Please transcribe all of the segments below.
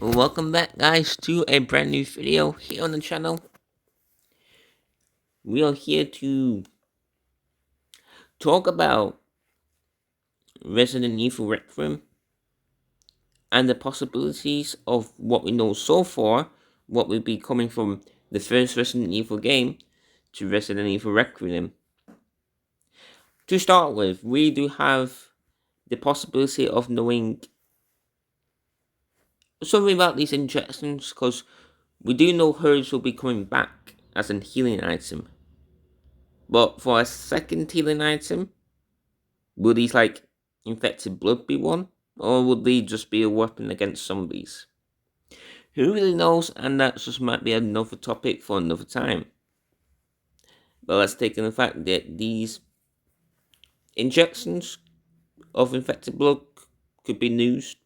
Welcome back, guys, to a brand new video here on the channel. We are here to talk about Resident Evil Requiem and the possibilities of what we know so far, what will be coming from the first Resident Evil game to Resident Evil Requiem. To start with, we do have the possibility of knowing something about these injections, because we do know herbs will be coming back as a healing item. But for a second healing item, will these infected blood be one? Or would they just be a weapon against zombies? Who really knows, and that just might be another topic for another time. But let's take in the fact that these injections of infected blood could be used.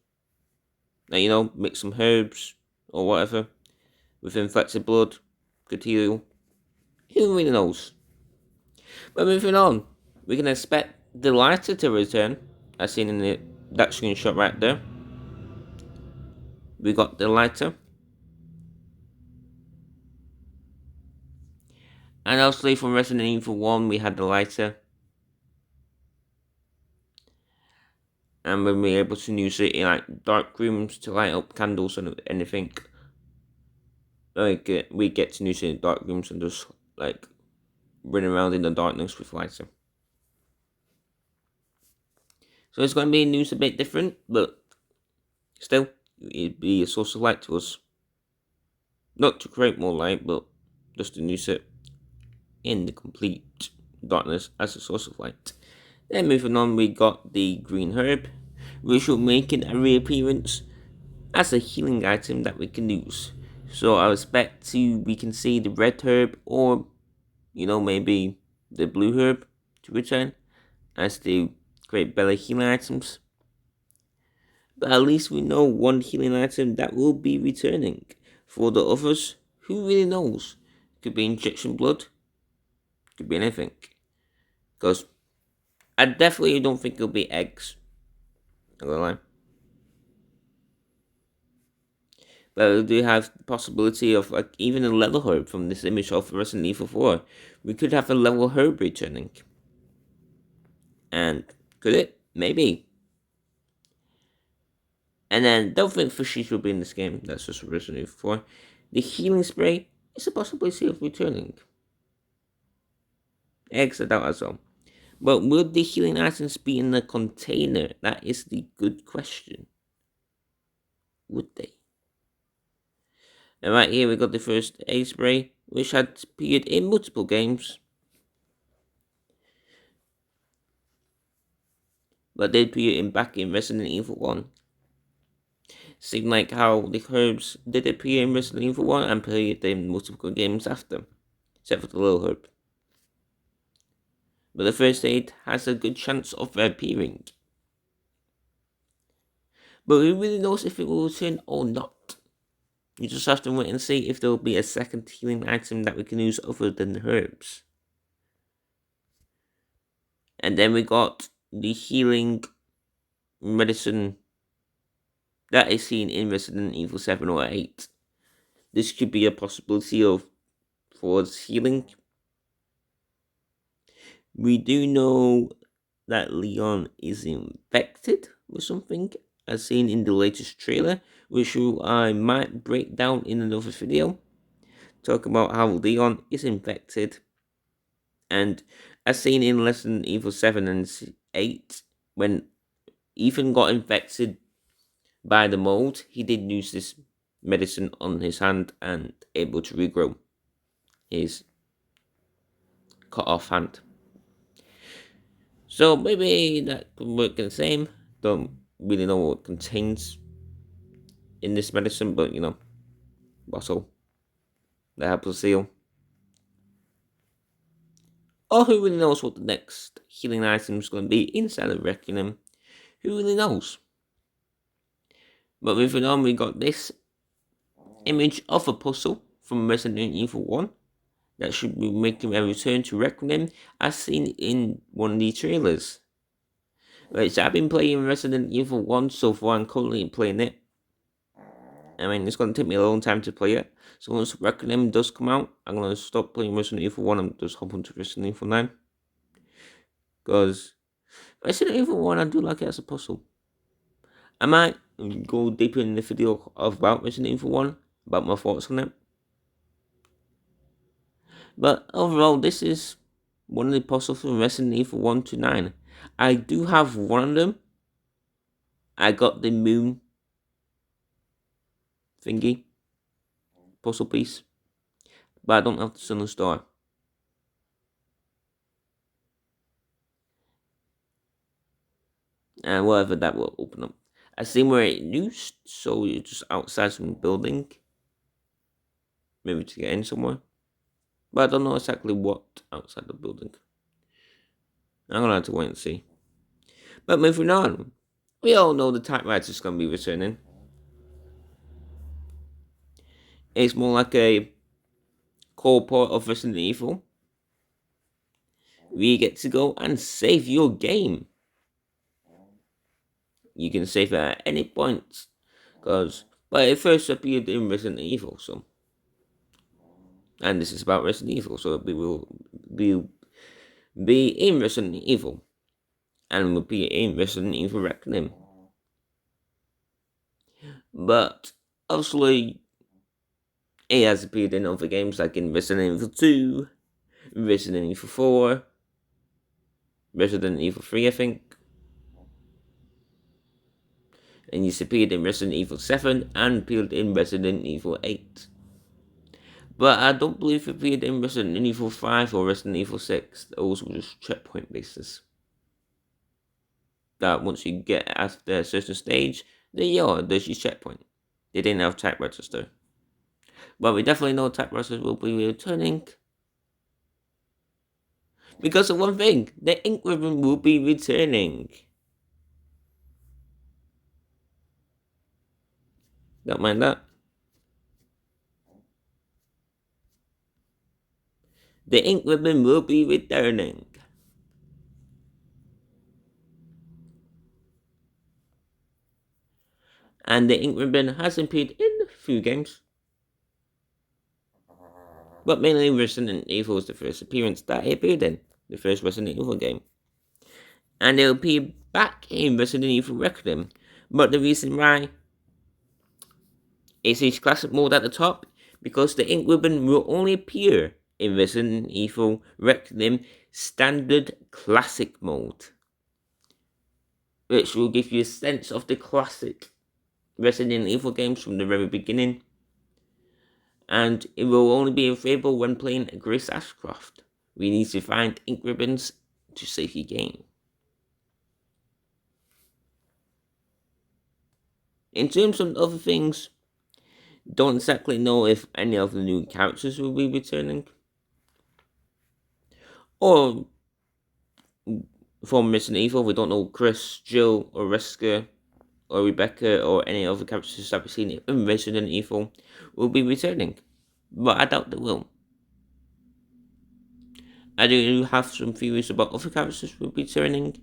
Now, mix some herbs or whatever with infected blood, could heal. Who really knows? But moving on, we can expect the lighter to return, as seen in that screenshot right there. We got the lighter. And obviously from Resident Evil 1 we had the lighter. And when we were able to use it in dark rooms to light up candles and anything, we get to use it in dark rooms and just run around in the darkness with lighter. So it's going to be used a bit different, but still, it'd be a source of light to us. Not to create more light, but just to use it in the complete darkness as a source of light. Then moving on, we got the green herb, which will make a reappearance as a healing item that we can use. So I expect we can see the red herb, or maybe the blue herb to return as the great belly healing items. But at least we know one healing item that will be returning. For the others, who really knows? Could be injection blood, could be anything. Because I definitely don't think it'll be eggs. I'm gonna lie. But we do have the possibility of even a level herb from this image of Resident Evil 4. We could have a level herb returning. And could it? Maybe. And then don't think fishies will be in this game. That's just Resident Evil 4. The healing spray is a possibility of returning. Eggs, I doubt as well. But will the healing items be in the container? That is the good question. Would they? And right here we got the first egg spray, which had appeared in multiple games. But they appear back in Resident Evil 1. Seemed like how the herbs did appear in Resident Evil 1 and appeared in multiple games after. Except for the little herb. But the first aid has a good chance of appearing. But who really knows if it will return or not? You just have to wait and see if there will be a second healing item that we can use other than the herbs. And then we got the healing medicine that is seen in Resident Evil 7 or 8. This could be a possibility for healing. We do know that Leon is infected with something, as seen in the latest trailer, which I might break down in another video. Talk about how Leon is infected. And as seen in Resident Evil 7 and 8, when Ethan got infected by the mold, he did use this medicine on his hand and able to regrow his cut off hand. So maybe that could work the same. Don't really know what it contains in this medicine, but bottle, the apple seal. Or who really knows what the next healing item is going to be inside of Requiem? Who really knows? But moving on, we got this image of a puzzle from Resident Evil 1 that should be making a return to Requiem as seen in one of the trailers. Right, so I've been playing Resident Evil 1 so far. I'm currently playing it. I mean, it's going to take me a long time to play it. So once Requiem does come out, I'm going to stop playing Resident Evil 1 and just hop onto Resident Evil 9. Because Resident Evil 1, I do like it as a puzzle. I might go deeper in the video about Resident Evil 1, about my thoughts on it. But overall, this is one of the puzzles from Resident Evil 1 to 9. I do have one of them. I got the moon thingy, puzzle piece. But I don't have the sun and star. And whatever that will open up. I seen where it used, so you're just outside some building. Maybe to get in somewhere. But I don't know exactly what outside the building. I'm gonna have to wait and see. But moving on. We all know the typewriter is gonna be returning. It's more like a core part of Resident Evil. We get to go and save your game. You can save it at any point. But it first appeared in Resident Evil, so. And this is about Resident Evil, so we will be in Resident Evil. And will be in Resident Evil Requiem. But obviously, it has appeared in other games like in Resident Evil 2, Resident Evil 4, Resident Evil 3, I think. And it's appeared in Resident Evil 7 and appeared in Resident Evil 8. But I don't believe it appeared in Resident Evil 5 or Resident Evil 6. Those were just checkpoint bases. That once you get after a certain stage, there's your checkpoint. They didn't have typewriters though. But we definitely know typewriters will be returning. Because of one thing, the ink ribbon will be returning. Don't mind that. The ink ribbon will be returning. And the ink ribbon has appeared in a few games. But mainly Resident Evil is the first appearance that it appeared in. The first Resident Evil game. And it will appear back in Resident Evil Requiem. But the reason why is its classic mode at the top, because the ink ribbon will only appear in Resident Evil Requiem standard classic mode, which will give you a sense of the classic Resident Evil games from the very beginning, and it will only be available when playing Grace Ashcroft. We need to find ink ribbons to save your game. In terms of other things, don't exactly know if any of the new characters will be returning. Or from Resident Evil, we don't know Chris, Jill, or Wesker, or Rebecca, or any other characters that we've seen in Resident Evil will be returning. But I doubt they will. I do have some theories about other characters will be returning.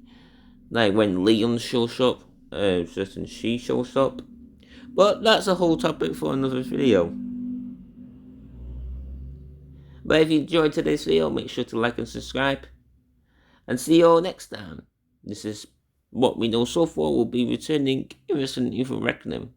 Like when Leon shows up, certain she shows up. But that's a whole topic for another video. But if you enjoyed today's video, make sure to like and subscribe. And see you all next time. This is what we know so far will be returning in Resident Evil Requiem.